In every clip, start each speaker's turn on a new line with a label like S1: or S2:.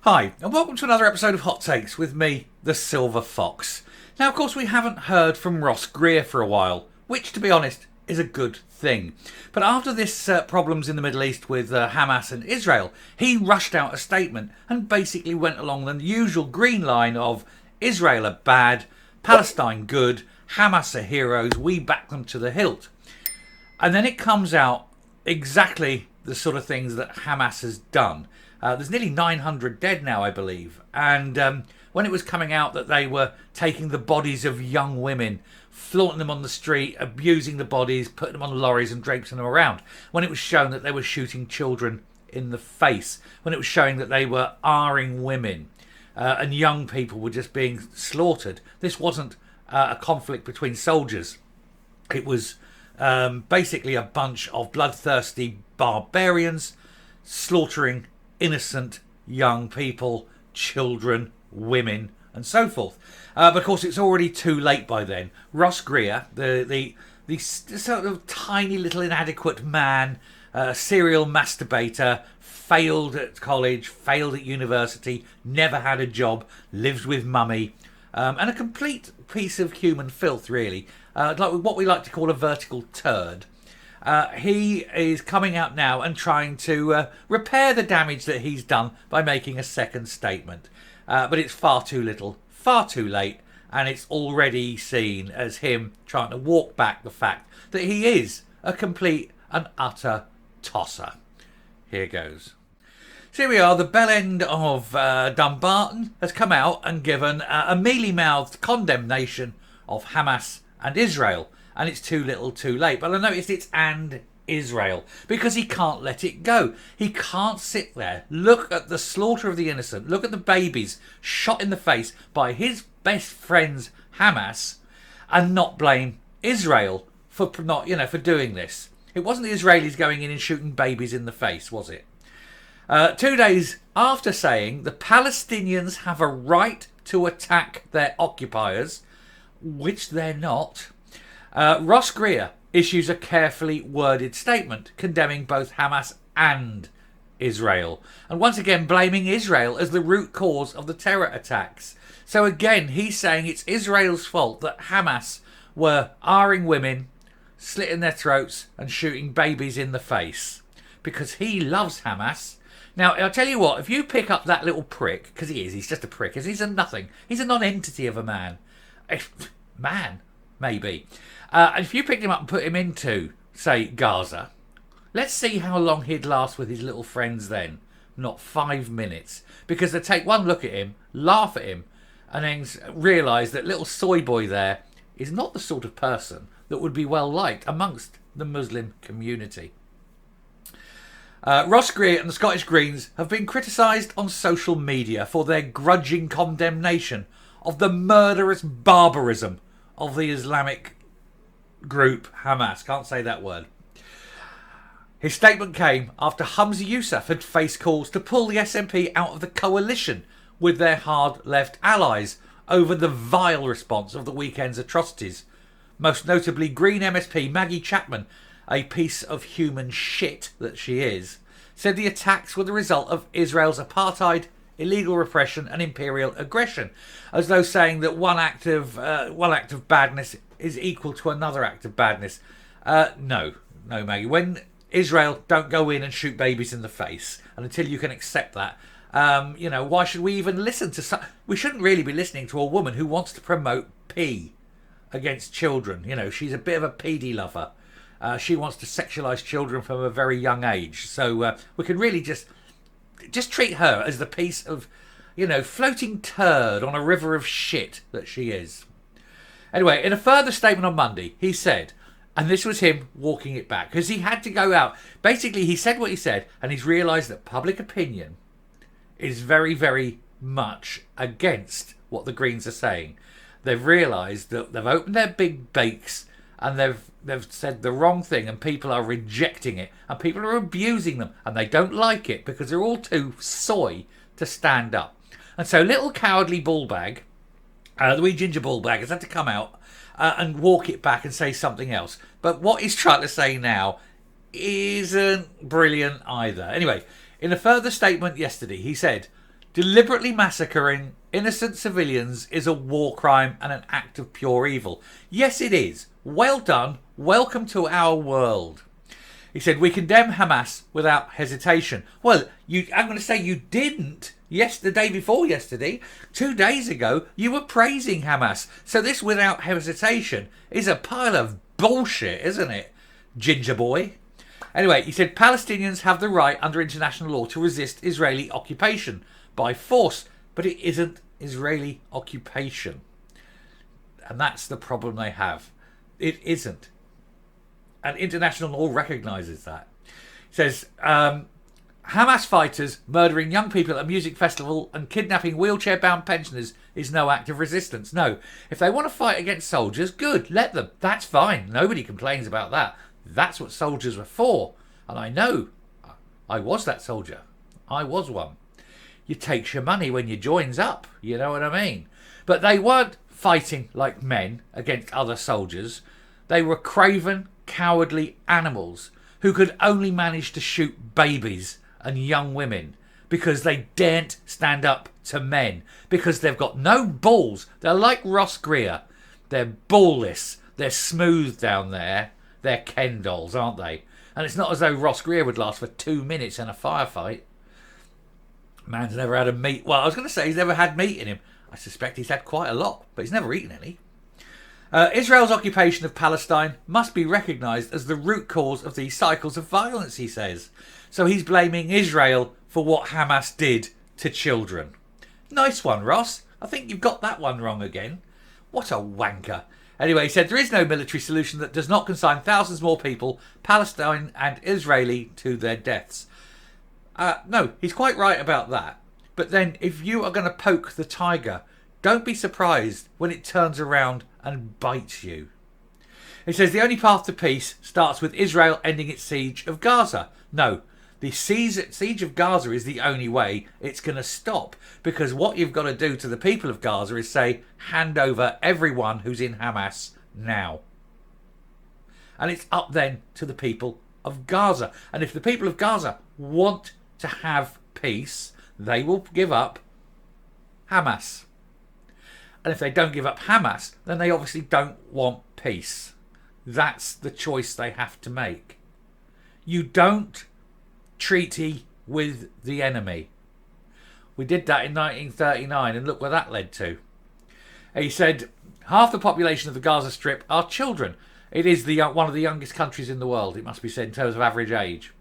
S1: Hi, and welcome to another episode of Hot Takes with me, the Silver Fox. Now, of course, we haven't heard from Ross Greer for a while, which, to be honest, is a good thing. But after this problems in the Middle East with Hamas and Israel, he rushed out a statement and basically went along the usual green line of Israel are bad, Palestine good, Hamas are heroes, we back them to the hilt. And then it comes out exactly the sort of things that Hamas has done. There's nearly 900 dead now, I believe. And when it was coming out that they were taking the bodies of young women, flaunting them on the street, abusing the bodies, putting them on lorries and draping them around. When it was shown that they were shooting children in the face. When it was showing that they were R-ing women and young people were just being slaughtered. This wasn't a conflict between soldiers. It was basically a bunch of bloodthirsty barbarians slaughtering innocent young people, children, women, and so forth. But of course, it's already too late by then. Ross Greer, the sort of tiny little inadequate man, serial masturbator, failed at college, failed at university, never had a job, lives with mummy, and a complete piece of human filth, really. Like what we like to call a vertical turd. He is coming out now and trying to repair the damage that he's done by making a second statement. But it's far too little, far too late, and it's already seen as him trying to walk back the fact that he is a complete and utter tosser. Here goes. So here we are, the bell end of Dumbarton has come out and given a mealy-mouthed condemnation of Hamas and Israel. And it's too little too late. But I noticed it's and Israel because he can't let it go. He can't sit there, look at the slaughter of the innocent, look at the babies shot in the face by his best friends Hamas and not blame Israel for for doing this. It wasn't the Israelis going in and shooting babies in the face, was it? 2 days after saying the Palestinians have a right to attack their occupiers, which they're not, Ross Greer issues a carefully worded statement condemning both Hamas and Israel, and once again blaming Israel as the root cause of the terror attacks. So again, he's saying it's Israel's fault that Hamas were R-ing women, slitting their throats and shooting babies in the face, because he loves Hamas. Now, I'll tell you what, if you pick up that little prick, because he's just a prick, he's a nothing, he's a non-entity of a man. Man, maybe. And if you picked him up and put him into, say, Gaza, let's see how long he'd last with his little friends then. Not 5 minutes. Because they take one look at him, laugh at him, and then realise that little soy boy there is not the sort of person that would be well liked amongst the Muslim community. Ross Greer and the Scottish Greens have been criticised on social media for their grudging condemnation of the murderous barbarism of the Islamic group Hamas. Can't say that word. His statement came after Humza Yousaf had faced calls to pull the SNP out of the coalition with their hard left allies over the vile response of the weekend's atrocities. Most notably, Green MSP Maggie Chapman, a piece of human shit that she is, said the attacks were the result of Israel's apartheid, illegal repression and imperial aggression, as though saying that one act of badness is equal to another act of badness. No, Maggie. When Israel don't go in and shoot babies in the face, and until you can accept that, why should we even listen to? We shouldn't really be listening to a woman who wants to promote P against children. She's a bit of a PD lover. She wants to sexualise children from a very young age. So we can really just treat her as the piece of, floating turd on a river of shit that she is. Anyway, in a further statement on Monday, he said, and this was him walking it back, because he had to go out. Basically, he said what he said, and he's realised that public opinion is very, very much against what the Greens are saying. They've realised that they've opened their big bakes and they've said the wrong thing, and people are rejecting it, and people are abusing them, and they don't like it because they're all too soy to stand up. And so little cowardly ballbag, the wee ginger ballbag, has had to come out and walk it back and say something else. But what he's trying to say now isn't brilliant either. Anyway, in a further statement yesterday, he said, Deliberately massacring innocent civilians is a war crime and an act of pure evil. Yes, it is. Well done. Welcome to our world. He said, we condemn Hamas without hesitation. Well, I'm going to say you didn't. Yes, the day before yesterday, 2 days ago, you were praising Hamas. So this without hesitation is a pile of bullshit, isn't it, ginger boy? Anyway, he said, Palestinians have the right under international law to resist Israeli occupation by force, but it isn't Israeli occupation. And that's the problem they have. It isn't. And international law recognises that. It says, Hamas fighters murdering young people at a music festival and kidnapping wheelchair-bound pensioners is no act of resistance. No. If they want to fight against soldiers, good, let them. That's fine. Nobody complains about that. That's what soldiers were for. And I know. I was that soldier. I was one. You takes your money when you joins up. You know what I mean? But they weren't fighting like men against other soldiers. They were craven, cowardly animals who could only manage to shoot babies and young women because they daren't stand up to men, because they've got no balls. They're like Ross Greer. They're ballless. They're smooth down there. They're Ken dolls, aren't they? And it's not as though Ross Greer would last for 2 minutes in a firefight. Man's never had a meat. Well, I was going to say he's never had meat in him. I suspect he's had quite a lot, but he's never eaten any. Israel's occupation of Palestine must be recognised as the root cause of these cycles of violence, he says. So he's blaming Israel for what Hamas did to children. Nice one, Ross. I think you've got that one wrong again. What a wanker. Anyway, he said there is no military solution that does not consign thousands more people, Palestine and Israeli, to their deaths. No, he's quite right about that. But then if you are going to poke the tiger, don't be surprised when it turns around and bites you. He says the only path to peace starts with Israel ending its siege of Gaza. No, the siege of Gaza is the only way it's going to stop. Because what you've got to do to the people of Gaza is say, hand over everyone who's in Hamas now. And it's up then to the people of Gaza. And if the people of Gaza want to have peace, they will give up Hamas. And if they don't give up Hamas, then they obviously don't want peace. That's the choice they have to make. You don't treaty with the enemy. We did that in 1939 and look where that led to. He said half the population of the Gaza Strip are children. It is one of the youngest countries in the world, it must be said, in terms of average age.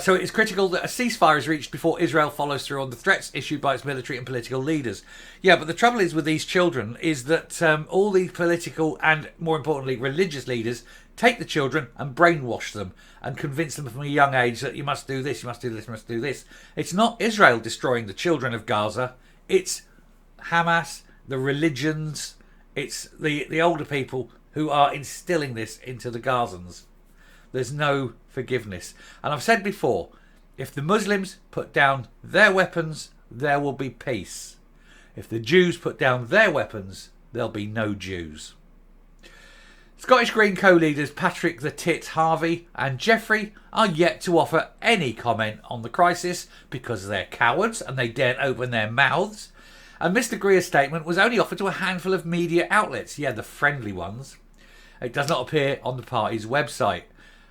S1: So it is critical that a ceasefire is reached before Israel follows through on the threats issued by its military and political leaders. Yeah, but the trouble is with these children is that all these political and, more importantly, religious leaders take the children and brainwash them and convince them from a young age that you must do this, you must do this, you must do this. It's not Israel destroying the children of Gaza. It's Hamas, the religions, it's the older people who are instilling this into the Gazans. There's no forgiveness. And I've said before, if the Muslims put down their weapons, there will be peace. If the Jews put down their weapons, there'll be no Jews. Scottish Green co-leaders Patrick the Tit Harvey and Jeffrey are yet to offer any comment on the crisis because they're cowards and they daren't open their mouths. And Mr. Greer's statement was only offered to a handful of media outlets. Yeah, the friendly ones. It does not appear on the party's website.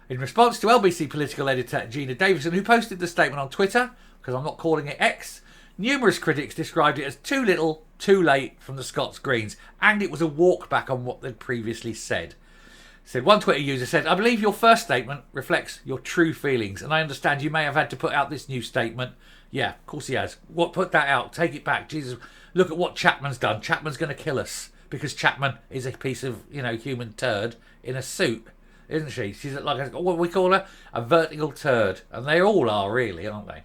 S1: In response to LBC political editor Gina Davison, who posted the statement on Twitter, because I'm not calling it X, numerous critics described it as too little, too late from the Scots Greens, and it was a walk back on what they'd previously said. One Twitter user said, I believe your first statement reflects your true feelings, and I understand you may have had to put out this new statement. Yeah, of course he has. What? Put that out. Take it back. Jesus, look at what Chapman's done. Chapman's going to kill us because Chapman is a piece of, human turd in a suit. Isn't she? She's like, what we call her? A vertical turd. And they all are, really, aren't they?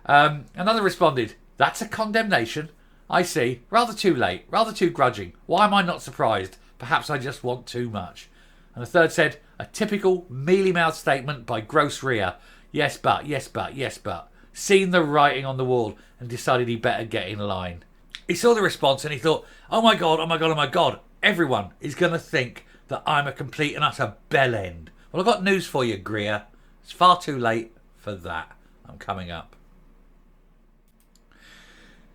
S1: Another responded, that's a condemnation. I see. Rather too late. Rather too grudging. Why am I not surprised? Perhaps I just want too much. And a third said, a typical mealy-mouthed statement by gross Ria. Yes, but, yes, but, yes, but. Seen the writing on the wall and decided he better get in line. He saw the response and he thought, oh my God, oh my God, oh my God. Everyone is going to think that I'm a complete and utter bellend. Well, I've got news for you, Greer. It's far too late for that. I'm coming up.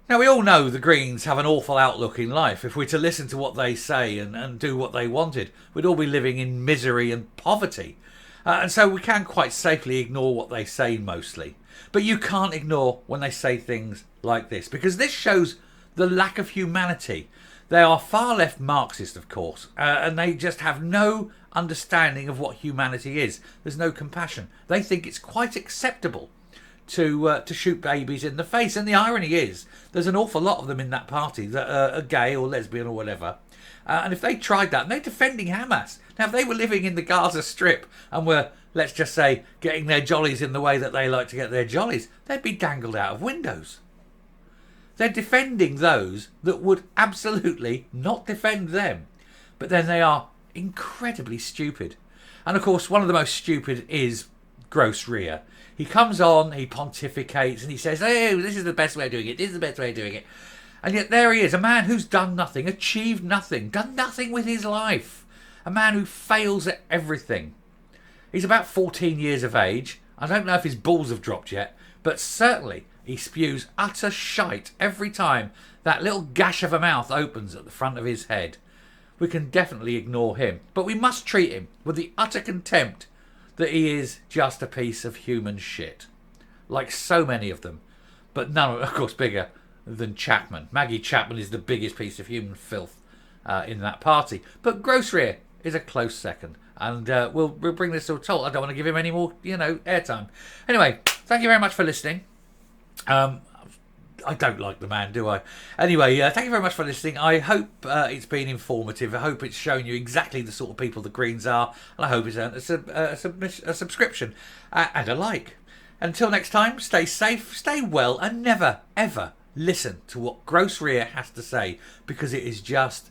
S1: Now, we all know the Greens have an awful outlook in life. If we're to listen to what they say and do what they wanted, we'd all be living in misery and poverty. And so we can quite safely ignore what they say mostly. But you can't ignore when they say things like this, because this shows the lack of humanity. They are far left Marxist, of course, and they just have no understanding of what humanity is. There's no compassion. They think it's quite acceptable to shoot babies in the face. And the irony is, there's an awful lot of them in that party that are gay or lesbian or whatever. And if they tried that, and they're defending Hamas. Now, if they were living in the Gaza Strip and were, let's just say, getting their jollies in the way that they like to get their jollies, they'd be dangled out of windows. They're defending those that would absolutely not defend them. But then they are incredibly stupid. And of course, one of the most stupid is Ross Greer. He comes on, he pontificates, and he says, oh, this is the best way of doing it, this is the best way of doing it. And yet there he is, a man who's done nothing, achieved nothing, done nothing with his life. A man who fails at everything. He's about 14 years of age. I don't know if his balls have dropped yet, but certainly he spews utter shite every time that little gash of a mouth opens at the front of his head. We can definitely ignore him, but we must treat him with the utter contempt that he is just a piece of human shit. Like so many of them, but none, of course, bigger than Chapman. Maggie Chapman is the biggest piece of human filth in that party. But Ross Greer is a close second. And we'll bring this to a halt. I don't want to give him any more, airtime. Anyway, thank you very much for listening. I don't like the man, do I? Anyway, thank you very much for listening. I hope it's been informative. I hope it's shown you exactly the sort of people the Greens are. And I hope it's earned a subscription and a like. Until next time, stay safe, stay well, and never, ever listen to what Ross Greer has to say, because it is just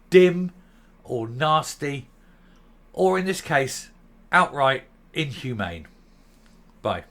S1: dim or nasty, or in this case, outright inhumane. Bye.